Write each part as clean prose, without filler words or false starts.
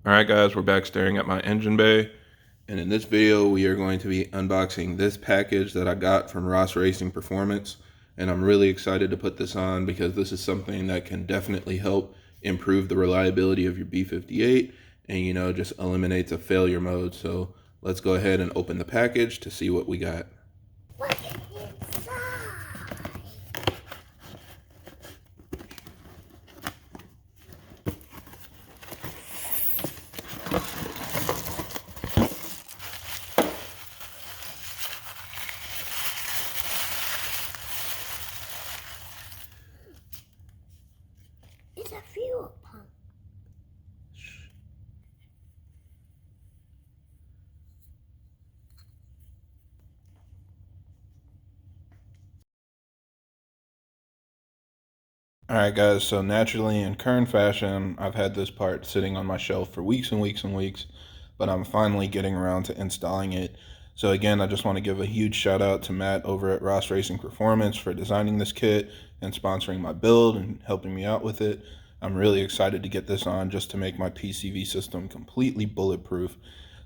Alright guys, we're back staring at my engine bay, and in this video we are going to be unboxing this package that I got from Ross Racing Performance, and I'm really excited to put this on because this is something that can definitely help improve the reliability of your B58 and just eliminates a failure mode. So let's go ahead and open the package to see what we got. What's inside? It's a fuel pump. Alright guys, so naturally in current fashion, I've had this part sitting on my shelf for weeks and weeks and weeks, but I'm finally getting around to installing it. So again, I just want to give a huge shout out to Matt over at Ross Racing Performance for designing this kit and sponsoring my build and helping me out with it. I'm really excited to get this on just to make my PCV system completely bulletproof.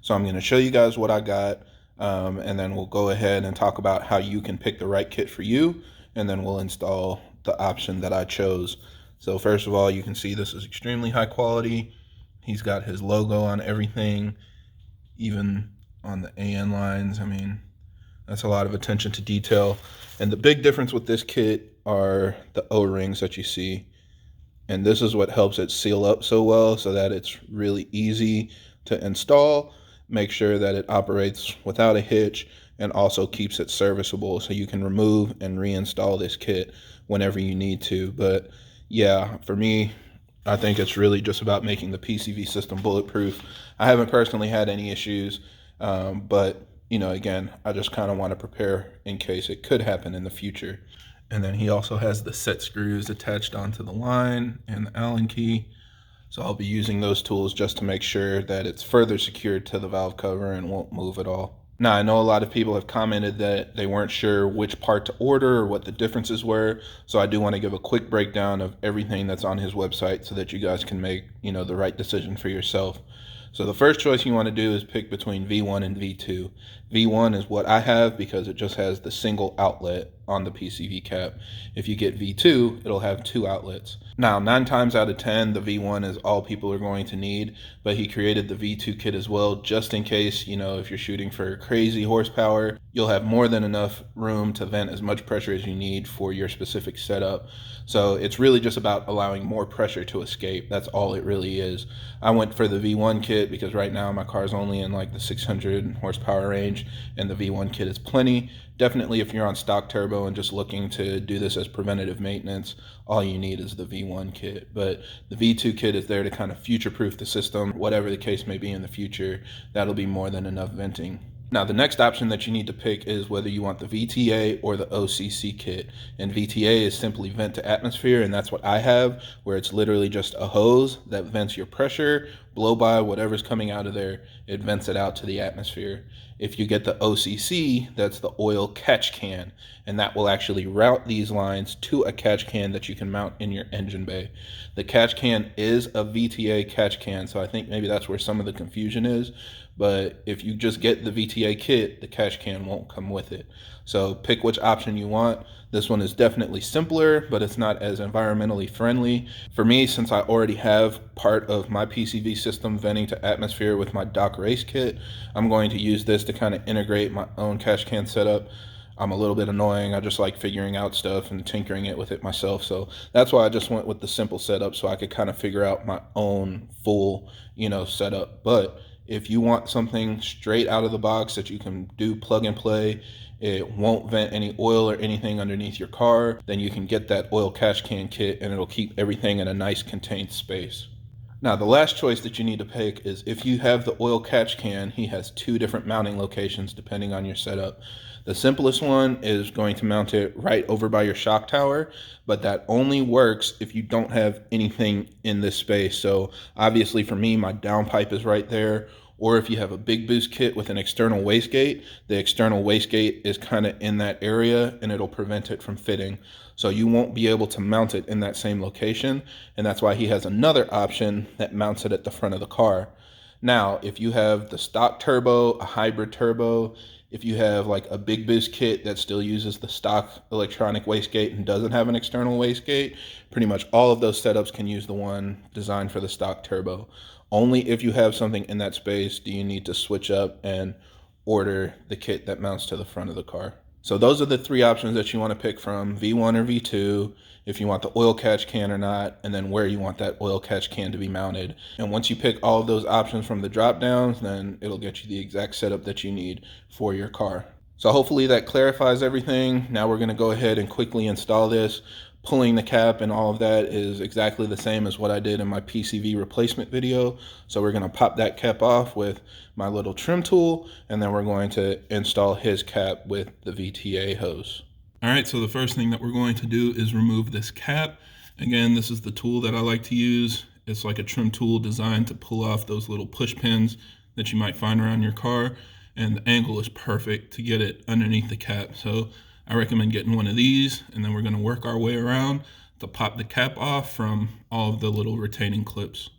So I'm going to show you guys what I got, and then we'll go ahead and talk about how you can pick the right kit for you, and then we'll install the option that I chose. So first of all, you can see this is extremely high quality. He's got his logo on everything, even on the AN lines. I mean, that's a lot of attention to detail. And the big difference with this kit are the O-rings that you see. And this is what helps it seal up so well so that it's really easy to install. Make sure that it operates without a hitch and also keeps it serviceable so you can remove and reinstall this kit whenever you need to. But yeah, for me, I think it's really just about making the PCV system bulletproof. I haven't personally had any issues, but again, I just kind of want to prepare in case it could happen in the future. And then he also has the set screws attached onto the line and the Allen key. So I'll be using those tools just to make sure that it's further secured to the valve cover and won't move at all. Now, I know a lot of people have commented that they weren't sure which part to order or what the differences were. So I do want to give a quick breakdown of everything that's on his website so that you guys can make, the right decision for yourself. So the first choice you want to do is pick between V1 and V2. V1 is what I have because it just has the single outlet on the PCV cap. If you get V2, it'll have two outlets. Now, 9 times out of 10, the V1 is all people are going to need, but he created the V2 kit as well, just in case, if you're shooting for crazy horsepower, you'll have more than enough room to vent as much pressure as you need for your specific setup. So it's really just about allowing more pressure to escape. That's all it really is. I went for the V1 kit because right now my car's only in like the 600 horsepower range, and the V1 kit is plenty. Definitely if you're on stock turbo and just looking to do this as preventative maintenance, all you need is the V1 kit. But the V2 kit is there to kind of future-proof the system. Whatever the case may be in the future, that'll be more than enough venting. Now, the next option that you need to pick is whether you want the VTA or the OCC kit. And VTA is simply vent to atmosphere, and that's what I have, where it's literally just a hose that vents your pressure, blow by whatever's coming out of there, it vents it out to the atmosphere. If you get the OCC, that's the oil catch can, and that will actually route these lines to a catch can that you can mount in your engine bay. The catch can is a VTA catch can, so I think maybe that's where some of the confusion is. But if you just get the VTA kit, the catch can won't come with it. So pick which option you want. This one is definitely simpler, but it's not as environmentally friendly. For me, since I already have part of my PCV system venting to atmosphere with my DOCRace kit, I'm going to use this to kind of integrate my own catch can setup. I'm a little bit annoying. I just like figuring out stuff and tinkering it with it myself. So that's why I just went with the simple setup so I could kind of figure out my own full, setup. But if you want something straight out of the box that you can do plug and play, it won't vent any oil or anything underneath your car, then you can get that oil catch can kit and it'll keep everything in a nice contained space. Now, the last choice that you need to pick is if you have the oil catch can, he has 2 different mounting locations depending on your setup. The simplest one is going to mount it right over by your shock tower, but that only works if you don't have anything in this space. So obviously for me, my downpipe is right there, Or if you have a big boost kit with an external wastegate, the external wastegate is kind of in that area and it'll prevent it from fitting. So you won't be able to mount it in that same location. And that's why he has another option that mounts it at the front of the car. Now, if you have the stock turbo, a hybrid turbo, if you have like a big boost kit that still uses the stock electronic wastegate and doesn't have an external wastegate, pretty much all of those setups can use the one designed for the stock turbo. Only if you have something in that space do you need to switch up and order the kit that mounts to the front of the car. So those are the three options that you want to pick from: V1 or V2, if you want the oil catch can or not, and then where you want that oil catch can to be mounted. And once you pick all of those options from the drop downs, then it'll get you the exact setup that you need for your car. So hopefully that clarifies everything. Now we're going to go ahead and quickly install this. Pulling the cap and all of that is exactly the same as what I did in my PCV replacement video. So we're going to pop that cap off with my little trim tool, and then we're going to install his cap with the VTA hose. All right, so the first thing that we're going to do is remove this cap. Again, this is the tool that I like to use. It's like a trim tool designed to pull off those little push pins that you might find around your car, and the angle is perfect to get it underneath the cap. So I recommend getting one of these, and then we're going to work our way around to pop the cap off from all of the little retaining clips.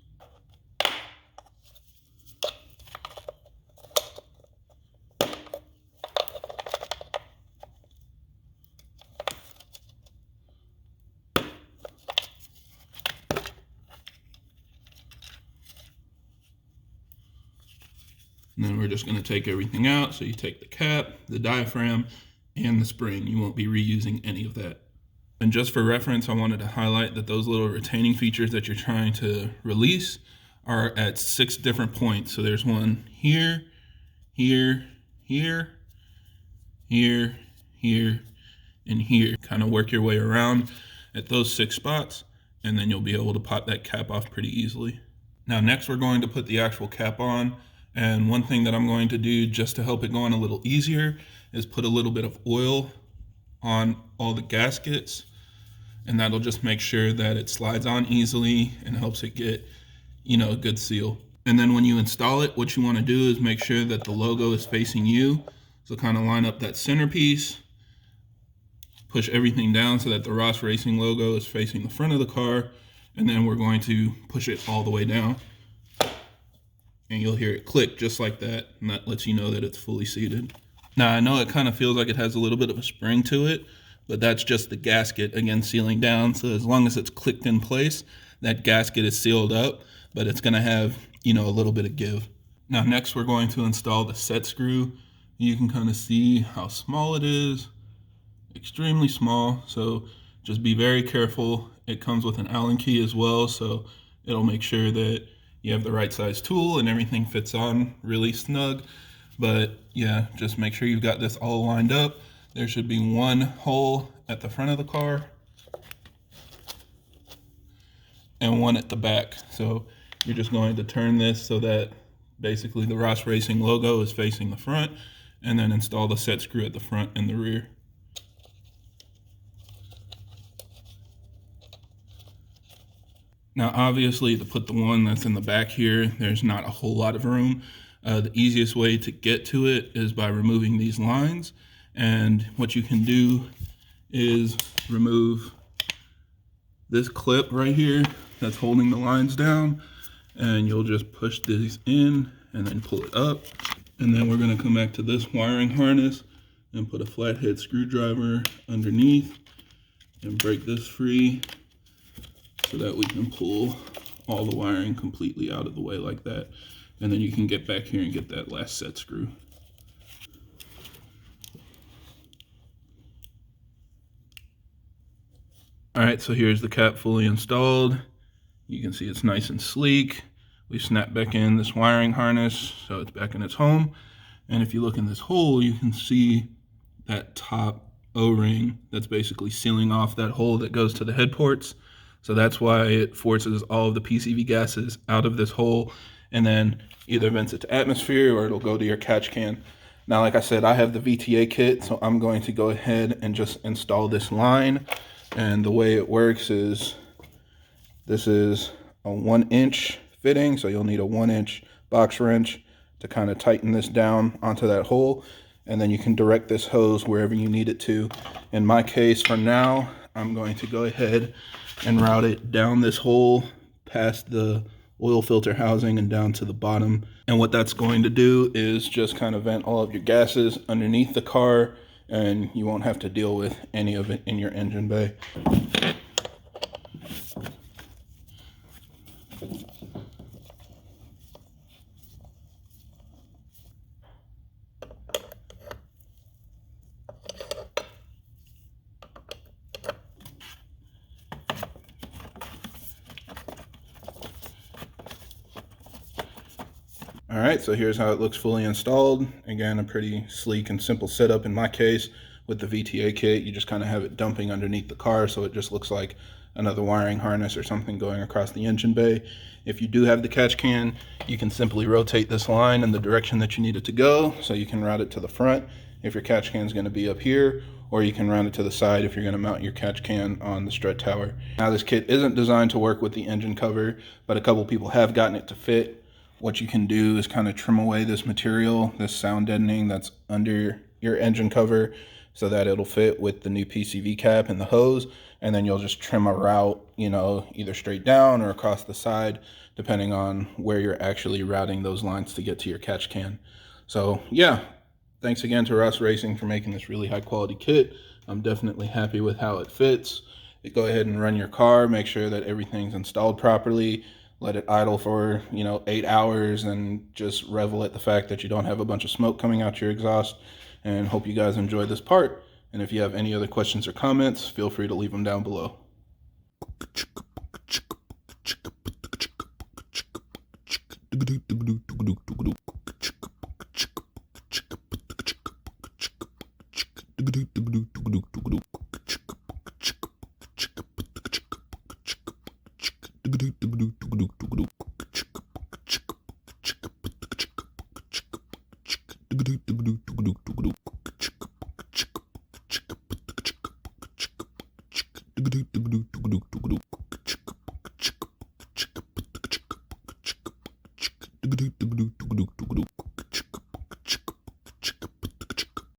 And then we're just going to take everything out. So you take the cap, the diaphragm, and the spring. You won't be reusing any of that. And just for reference, I wanted to highlight that those little retaining features that you're trying to release are at 6 different points. So there's one here, here, here, here, here, and here. Kind of work your way around at those 6 spots, and then you'll be able to pop that cap off pretty easily. Now next we're going to put the actual cap on. And one thing that I'm going to do just to help it go on a little easier is put a little bit of oil on all the gaskets, and that'll just make sure that it slides on easily and helps it get, a good seal. And then when you install it, what you want to do is make sure that the logo is facing you. So kind of line up that centerpiece, push everything down so that the Ross Racing logo is facing the front of the car, and then we're going to push it all the way down. And you'll hear it click just like that, and that lets you know that it's fully seated. Now I know it kind of feels like it has a little bit of a spring to it, but that's just the gasket, again, sealing down. So as long as it's clicked in place, that gasket is sealed up, but it's gonna have, a little bit of give. Now next we're going to install the set screw. You can kind of see how small it is, extremely small. So just be very careful. It comes with an Allen key as well, so it'll make sure that you have the right size tool and everything fits on really snug. But yeah, just make sure you've got this all lined up. There should be one hole at the front of the car and one at the back. So you're just going to turn this so that basically the Ross Racing logo is facing the front, and then install the set screw at the front and the rear. Now, obviously, to put the one that's in the back here, there's not a whole lot of room. The easiest way to get to it is by removing these lines. And what you can do is remove this clip right here that's holding the lines down, and you'll just push these in and then pull it up. And then we're going to come back to this wiring harness and put a flathead screwdriver underneath and break this free, so that we can pull all the wiring completely out of the way like that. And then you can get back here and get that last set screw. All right, so here's the cap fully installed. You can see it's nice and sleek. We snap back in this wiring harness, so it's back in its home. And if you look in this hole, you can see that top O-ring that's basically sealing off that hole that goes to the head ports. So that's why it forces all of the PCV gases out of this hole and then either vents it to atmosphere or it'll go to your catch can. Now, like I said, I have the VTA kit, so I'm going to go ahead and just install this line. And the way it works is this is a 1-inch fitting, so you'll need a 1-inch box wrench to kind of tighten this down onto that hole, and then you can direct this hose wherever you need it to. In my case, for now, I'm going to go ahead and route it down this hole past the oil filter housing and down to the bottom. And what that's going to do is just kind of vent all of your gases underneath the car, and you won't have to deal with any of it in your engine bay. All right, so here's how it looks fully installed. Again, a pretty sleek and simple setup in my case. With the VTA kit, you just kind of have it dumping underneath the car, so it just looks like another wiring harness or something going across the engine bay. If you do have the catch can, you can simply rotate this line in the direction that you need it to go, so you can route it to the front if your catch can is going to be up here, or you can route it to the side if you're going to mount your catch can on the strut tower. Now, this kit isn't designed to work with the engine cover, but a couple people have gotten it to fit. What you can do is kind of trim away this material, this sound deadening that's under your engine cover, so that it'll fit with the new PCV cap and the hose, and then you'll just trim a route, you know, either straight down or across the side, depending on where you're actually routing those lines to get to your catch can. So yeah, thanks again to Ross Racing for making this really high quality kit. I'm definitely happy with how it fits. Go ahead and run your car, make sure that everything's installed properly. Let it idle for, 8 hours and just revel at the fact that you don't have a bunch of smoke coming out your exhaust. And hope you guys enjoyed this part. And if you have any other questions or comments, feel free to leave them down below.